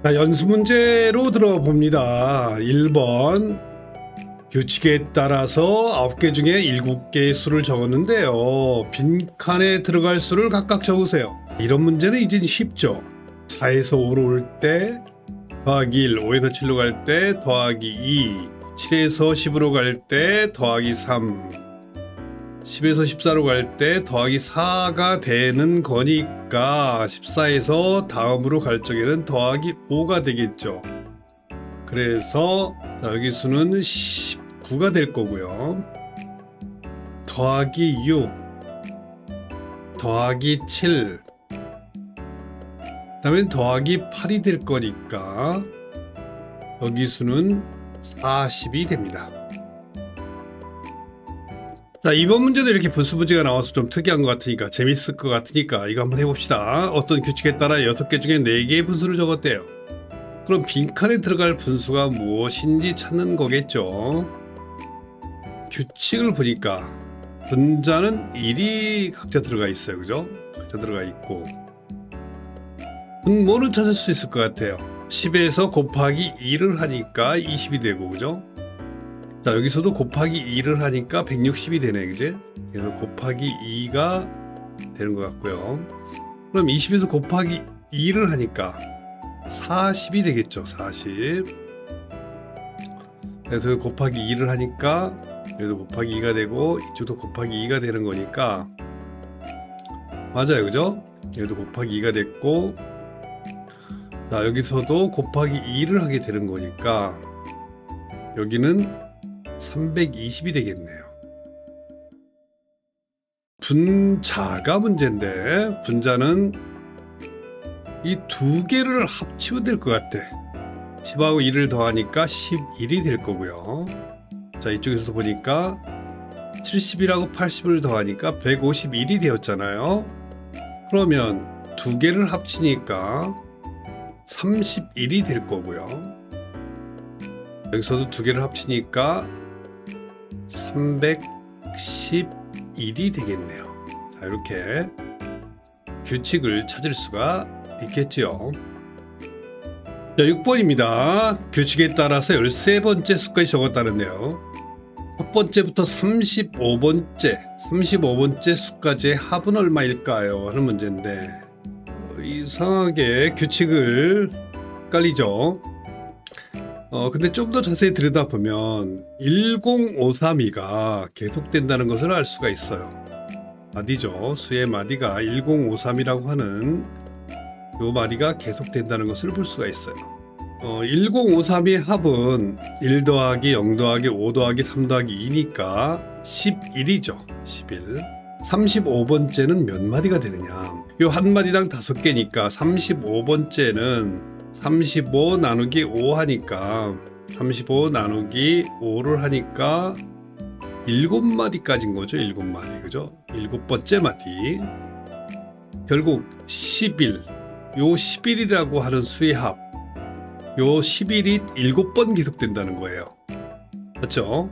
자, 연습 문제로 들어봅니다. 1번 규칙에 따라서 9개 중에 7개의 수를 적었는데요. 빈칸에 들어갈 수를 각각 적으세요. 이런 문제는 이제 쉽죠. 4에서 5로 올 때 더하기 1, 5에서 7로 갈 때 더하기 2, 7에서 10으로 갈 때 더하기 3, 10에서 14로 갈 때 더하기 4가 되는 거니까 14에서 다음으로 갈 적에는 더하기 5가 되겠죠. 그래서 여기 수는 19가 될 거고요. 더하기 6, 더하기 7, 그 다음에 더하기 8이 될 거니까 여기 수는 40이 됩니다. 자, 이번 문제도 이렇게 분수 문제가 나와서 좀 특이한 것 같으니까 재밌을 것 같으니까 이거 한번 해봅시다. 어떤 규칙에 따라 6개 중에 4개의 분수를 적었대요. 그럼 빈칸에 들어갈 분수가 무엇인지 찾는 거겠죠. 규칙을 보니까 분자는 1이 각자 들어가 있어요. 그죠? 각자 들어가 있고 분모는 찾을 수 있을 것 같아요. 10에서 곱하기 2를 하니까 20이 되고, 그죠? 자, 여기서도 곱하기 2를 하니까 160이 되네, 그지? 그래서 곱하기 2가 되는 것 같고요. 그럼 20에서 곱하기 2를 하니까 40이 되겠죠, 40. 그래서 곱하기 2를 하니까 여기도 곱하기 2가 되고 이쪽도 곱하기 2가 되는 거니까 맞아요, 그죠? 여기도 곱하기 2가 됐고, 자, 여기서도 곱하기 2를 하게 되는 거니까 여기는 320이 되겠네요. 분자가 문제인데 분자는 이 두 개를 합치면 될 것 같아. 10하고 1을 더하니까 11이 될 거고요. 자, 이쪽에서 보니까 70이라고 80을 더하니까 151이 되었잖아요. 그러면 두 개를 합치니까 31이 될 거고요. 여기서도 두 개를 합치니까 311이 되겠네요. 자, 이렇게 규칙을 찾을 수가 있겠죠. 자, 6번입니다. 규칙에 따라서 13번째 수까지 적었다는데요. 첫 번째부터 35번째 수까지의 합은 얼마일까요? 하는 문제인데 이상하게 규칙을 헷갈리죠. 근데 좀 더 자세히 들여다보면 10532가 계속된다는 것을 알 수가 있어요. 마디죠. 수의 마디가 1053이라고 하는 이 마디가 계속된다는 것을 볼 수가 있어요. 1053의 합은 1 더하기 0 더하기 5 더하기 3 더하기 2니까 11이죠. 11. 35번째는 몇 마디가 되느냐. 이 한 마디당 5개니까 35번째는 35 나누기 5 하니까 35 나누기 5를 하니까 7마디까지인 거죠. 7마디, 그죠? 7번째 마디. 결국 11, 요 11이라고 하는 수의 합, 요 11이 7번 계속된다는 거예요. 맞죠?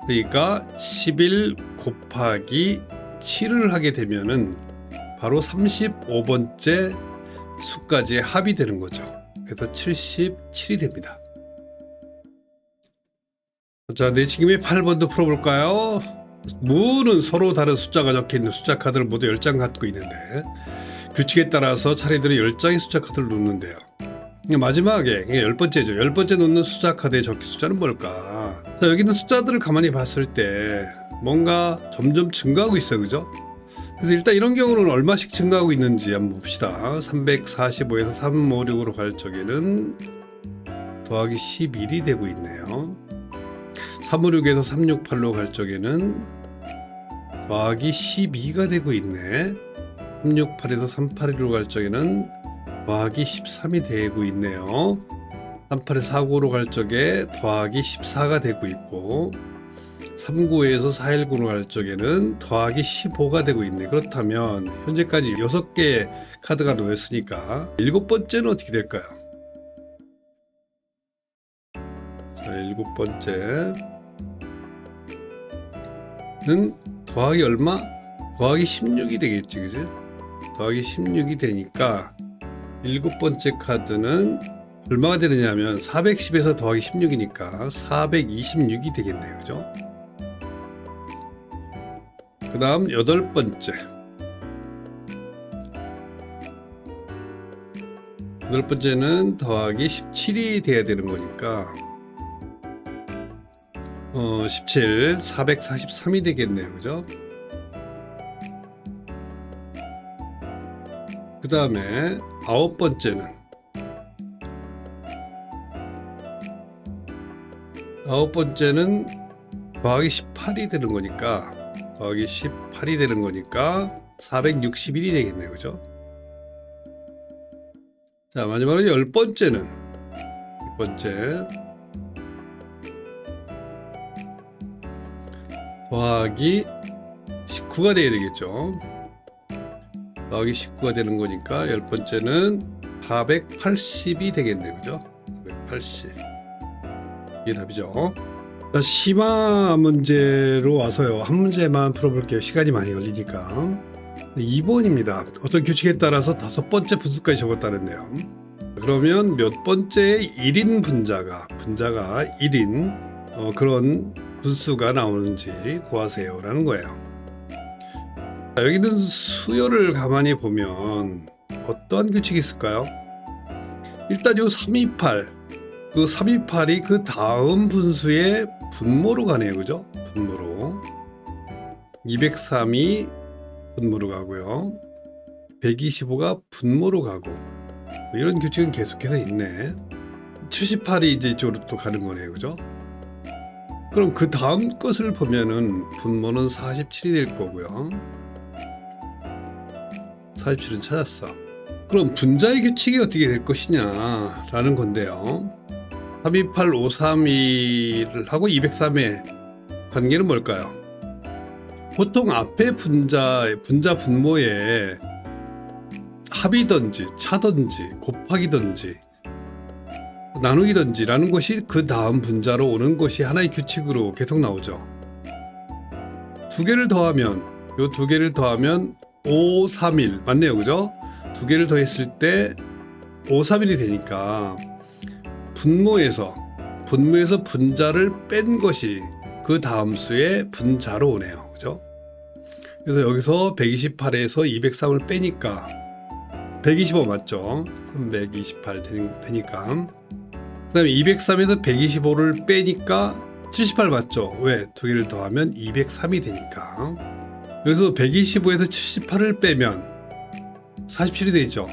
그러니까 11 곱하기 7을 하게 되면은 바로 35번째 수까지의 합이 되는 거죠. 그래서 77이 됩니다. 자, 내치김의 8번도 풀어볼까요? 무는 서로 다른 숫자가 적혀있는 숫자 카드를 모두 10장 갖고 있는데 규칙에 따라서 차례대로 10장의 숫자 카드를 놓는데요. 마지막에 10번째죠. 10번째 놓는 숫자 카드에 적힌 숫자는 뭘까? 자, 여기 있는 숫자들을 가만히 봤을 때 뭔가 점점 증가하고 있어요. 그죠? 그래서 일단 이런 경우는 얼마씩 증가하고 있는지 한번 봅시다. 345에서 356으로 갈 적에는 더하기 11이 되고 있네요. 356에서 368로 갈 적에는 더하기 12가 되고 있네. 368에서 381로 갈 적에는 더하기 13이 되고 있네요. 38에서 49로 갈 적에 더하기 14가 되고 있고 392에서 419로 갈 적에는 더하기 15가 되고 있네. 그렇다면 현재까지 6개의 카드가 놓였으니까 7번째는 어떻게 될까요? 자, 7번째는 더하기 얼마? 더하기 16이 되겠지, 그지? 더하기 16이 되니까 7번째 카드는 얼마가 되느냐 하면 410에서 더하기 16이니까 426이 되겠네요. 그죠? 그 다음 8번째. 8번째는 더하기 17이 돼야 되는 거니까 17, 443이 되겠네요. 그죠? 그 다음에 9번째는 더하기 18이 되는 거니까 더하기 18이 되는 거니까 461이 되겠네요. 그죠? 자, 마지막으로 10번째는 10번째 더하기 19가 되어야 되겠죠. 더하기 19가 되는 거니까 10번째는 480이 되겠네요. 그죠? 480. 이게 답이죠. 자, 심화 문제로 와서요. 한 문제만 풀어볼게요. 시간이 많이 걸리니까. 2번입니다. 어떤 규칙에 따라서 5번째 분수까지 적었다는데요. 그러면 몇 번째 1인 분자가 1인 그런 분수가 나오는지 구하세요 라는 거예요. 자, 여기 있는 수열을 가만히 보면 어떠한 규칙이 있을까요? 일단 요 328, 그 328이 그 다음 분수의 분모로 가네요. 그죠? 분모로 203이 분모로 가고요. 125가 분모로 가고 이런 규칙은 계속해서 있네. 78이 이제 이쪽으로 또 가는 거네요. 그죠? 그럼 그 다음 것을 보면은 분모는 47이 될 거고요. 47은 찾았어. 그럼 분자의 규칙이 어떻게 될 것이냐 라는 건데요. 328, 532를 하고 203의 관계는 뭘까요? 보통 앞에 분자 분모에 합이든지 차든지 곱하기든지 나누기든지 라는 것이 그 다음 분자로 오는 것이 하나의 규칙으로 계속 나오죠. 두 개를 더하면 531 맞네요. 그죠? 두 개를 더했을 때 531이 되니까 분모에서 분자를 뺀 것이 그 다음 수의 분자로 오네요. 그죠? 그래서 여기서 128에서 203을 빼니까 125 맞죠? 328 되니까. 그 다음에 203에서 125를 빼니까 78 맞죠? 왜? 두 개를 더하면 203이 되니까. 여기서 125에서 78을 빼면 47이 되죠.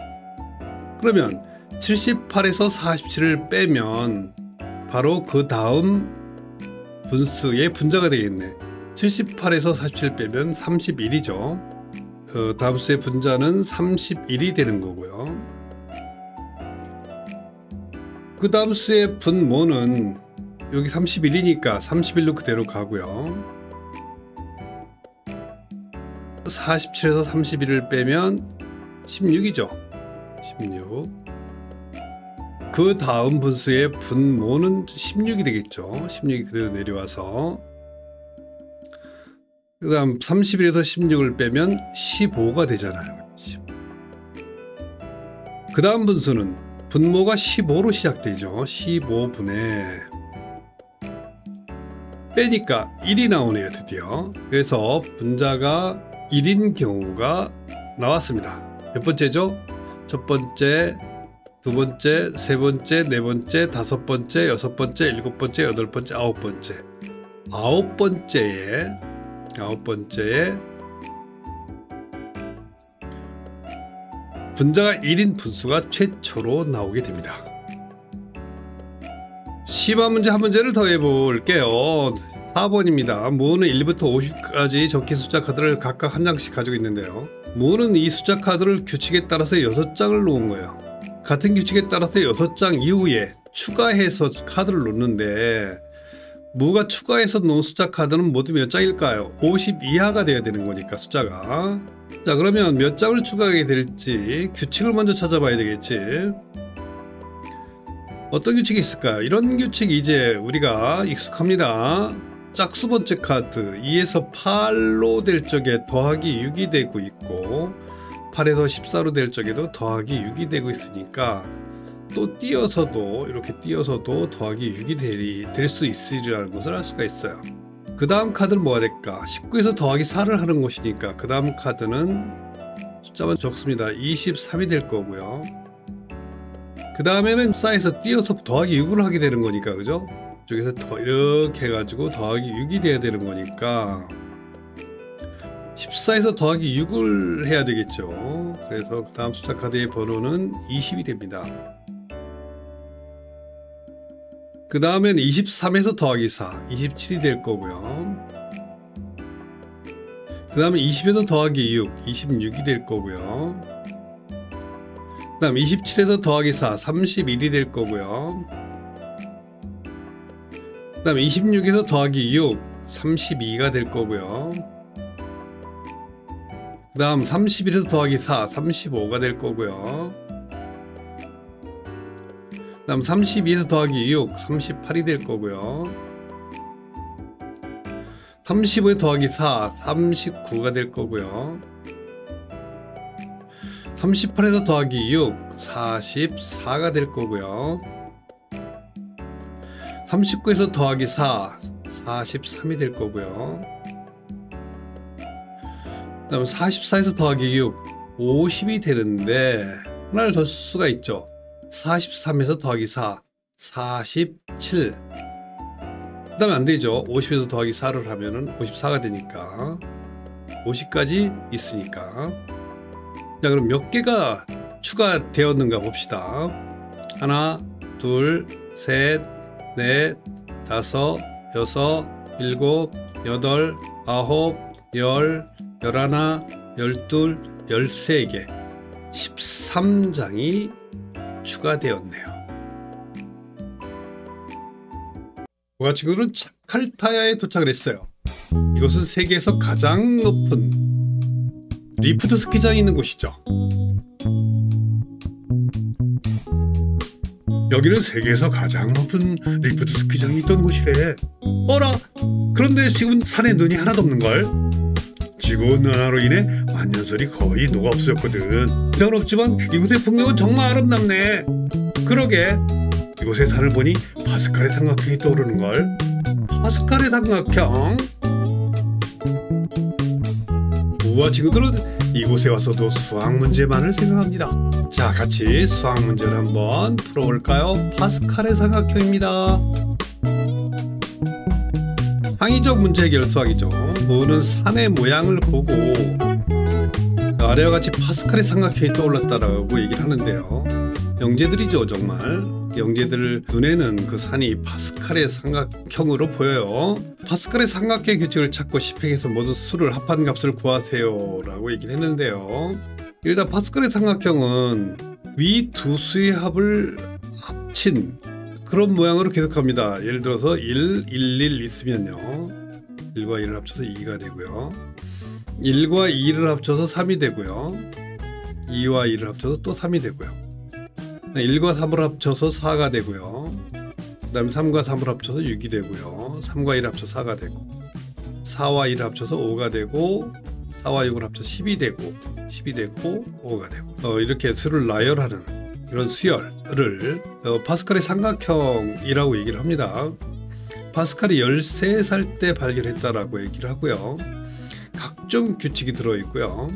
그러면 78에서 47을 빼면 바로 그 다음 분수의 분자가 되겠네. 78에서 47 빼면 31이죠. 다음 수의 분자는 31이 되는 거고요. 그 다음 수의 분모는 여기 31이니까 31로 그대로 가고요. 47에서 31을 빼면 16이죠. 16. 그 다음 분수의 분모는 16이 되겠죠. 16이 그대로 내려와서 그 다음 31에서 16을 빼면 15가 되잖아요. 그 다음 분수는 분모가 15로 시작되죠. 15분의 빼니까 1이 나오네요. 드디어. 그래서 분자가 1인 경우가 나왔습니다. 몇 번째죠? 첫 번째, 두 번째, 세 번째, 네 번째, 다섯 번째, 여섯 번째, 일곱 번째, 여덟 번째, 아홉 번째. 아홉 번째에 분자가 1인 분수가 최초로 나오게 됩니다. 심화 문제 한 문제를 더 해볼게요. 4번입니다. 무는 1부터 50까지 적힌 숫자 카드를 각각 한 장씩 가지고 있는데요. 무는 이 숫자 카드를 규칙에 따라서 6장을 놓은 거예요. 같은 규칙에 따라서 6장 이후에 추가해서 카드를 놓는데 무가 추가해서 놓은 숫자 카드는 모두 몇 장일까요? 50 이하가 돼야 되는 거니까 숫자가. 자, 그러면 몇 장을 추가하게 될지 규칙을 먼저 찾아봐야 되겠지. 어떤 규칙이 있을까요? 이런 규칙이 이제 우리가 익숙합니다. 짝수 번째 카드 2에서 8로 될 적에 더하기 6이 되고 있고 8에서 14로 될 적에도 더하기 6이 되고 있으니까 또 띄어서도 이렇게 띄어서도 더하기 6이 될 수 있으리라는 것을 알 수가 있어요. 그 다음 카드는 뭐가 될까? 19에서 더하기 4를 하는 것이니까 그 다음 카드는 숫자만 적습니다. 23이 될 거고요. 그 다음에는 14에서 띄어서 더하기 6을 하게 되는 거니까, 그죠? 이쪽에서 이렇게 해가지고 더하기 6이 돼야 되는 거니까 14에서 더하기 6을 해야 되겠죠. 그래서 그 다음 숫자 카드의 번호는 20이 됩니다. 그 다음엔 23에서 더하기 4, 27이 될 거고요. 그 다음에 20에서 더하기 6, 26이 될 거고요. 그 다음 27에서 더하기 4, 31이 될 거고요. 그 다음 26에서 더하기 6, 32가 될 거고요. 그 다음 31에서 더하기 4, 35가 될 거고요. 그 다음 32에서 더하기 6, 38이 될 거고요. 35에서 더하기 4, 39가 될 거고요. 38에서 더하기 6, 44가 될 거고요. 39에서 더하기 4, 43이 될 거고요. 그 다음 44에서 더하기 6, 50이 되는데 하나를 더 쓸 수가 있죠. 43에서 더하기 4, 47. 그 다음에 안 되죠. 50에서 더하기 4를 하면은 54가 되니까 50까지 있으니까. 자, 그럼 몇 개가 추가되었는가 봅시다. 하나, 둘, 셋, 넷, 다섯, 여섯, 일곱, 여덟, 아홉, 열, 열하나, 열둘, 13개, 13장이 추가되었네요. 우리 친구들은 자카르타에 도착을 했어요. 이곳은 세계에서 가장 높은 리프트 스키장이 있는 곳이죠. 여기는 세계에서 가장 높은 리프트 스키장이 있던 곳이래. 어라? 그런데 지금 산에 눈이 하나도 없는걸? 지구온난화로 인해 만년설이 거의 녹아 없어졌거든. 별 없지만 이곳의 풍경은 정말 아름답네. 그러게, 이곳의 산을 보니 파스칼의 삼각형이 떠오르는걸. 파스칼의 삼각형? 우와, 친구들은 이곳에 와서도 수학 문제만을 생각합니다. 자, 같이 수학 문제를 한번 풀어볼까요? 파스칼의 삼각형입니다. 항의적 문제 해결 수학이죠. 무는 산의 모양을 보고 아래와 같이 파스칼의 삼각형이 떠올랐다라고 얘기를 하는데요. 영재들이죠, 정말. 영재들 눈에는 그 산이 파스칼의 삼각형으로 보여요. 파스칼의 삼각형 규칙을 찾고 10행에서 모든 수를 합한 값을 구하세요 라고 얘기를 했는데요. 일단 파스칼의 삼각형은 위 두 수의 합을 합친 그런 모양으로 계속합니다. 예를 들어서 1, 1, 1 있으면요, 1과 1을 합쳐서 2가 되고요, 1과 2를 합쳐서 3이 되고요, 2와 2를 합쳐서 또 3이 되고요, 1과 3을 합쳐서 4가 되고요, 그 다음에 3과 3을 합쳐서 6이 되고요, 3과 1을 합쳐서 4가 되고, 4와 2를 합쳐서 5가 되고, 4와 6을 합쳐서 10이 되고, 10이 되고 5가 되고, 이렇게 수를 나열하는 이런 수열을 파스칼의 삼각형이라고 얘기를 합니다. 파스칼이 13살 때 발견했다라고 얘기를 하고요. 각종 규칙이 들어있고요.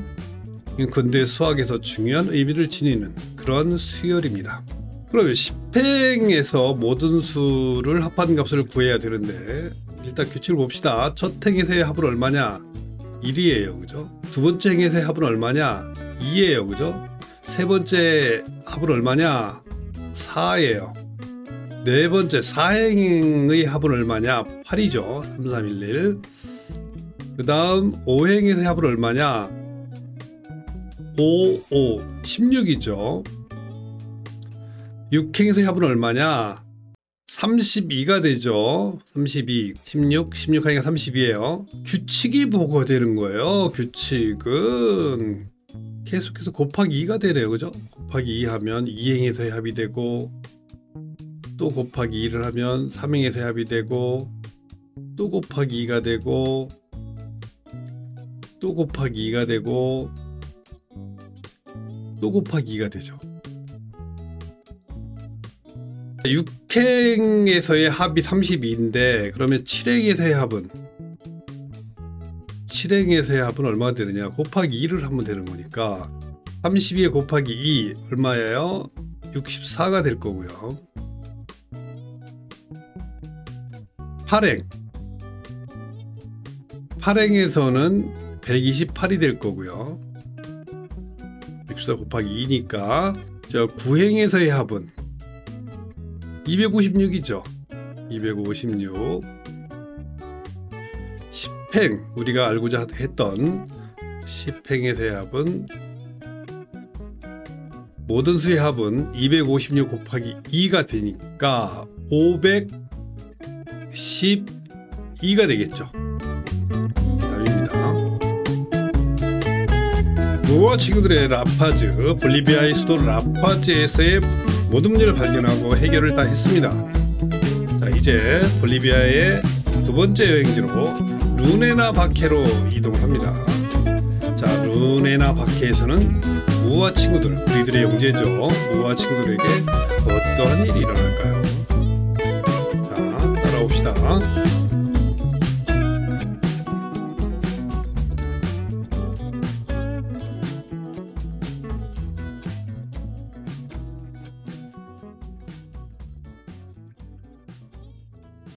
근대 수학에서 중요한 의미를 지니는 그런 수열입니다. 그러면 10행에서 모든 수를 합한 값을 구해야 되는데, 일단 규칙을 봅시다. 첫 행에서의 합은 얼마냐? 1이에요, 그죠? 두 번째 행에서의 합은 얼마냐? 2예요, 그죠? 세 번째 합은 얼마냐? 4예요. 네 번째 4행의 합은 얼마냐? 8이죠. 3, 3, 1, 1. 그 다음 5행에서의 합은 얼마냐? 5, 5, 16이죠. 6행에서의 합은 얼마냐? 32가 되죠. 32, 16, 16하니까 32예요. 규칙이 뭐가 되는 거예요? 규칙은 계속해서 곱하기 2가 되네요, 그죠? 곱하기 2 하면 2행에서의 합이 되고, 또 곱하기 2를 하면 3행에서의 합이 되고, 또 곱하기 2가 되고, 또 곱하기 2가 되고, 또 곱하기 2가 되죠. 6행에서의 합이 32인데 그러면 7행에서의 합은 7행에서의 합은 얼마가 되느냐? 곱하기 2를 하면 되는 거니까 32에 곱하기 2 얼마예요? 64가 될 거고요. 8행에서는 128이 될 거고요. 64 곱하기 2니까 9행에서의 합은 256이죠. 256. 10행 우리가 알고자 했던 10행에서의 합은 모든 수의 합은 256 곱하기 2가 되니까 512가 되겠죠. 답입니다. 무와 친구들의 라파즈, 볼리비아의 수도 라파즈에서의 모든 문제를 발견하고 해결을 다 했습니다. 자, 이제 볼리비아의 두 번째 여행지로 루네나바케로 이동합니다. 자, 루네나바케에서는 무와 친구들, 우리들의 영재죠. 무와 친구들에게 어떠한 일이 일어날까요? 자, 따라옵시다.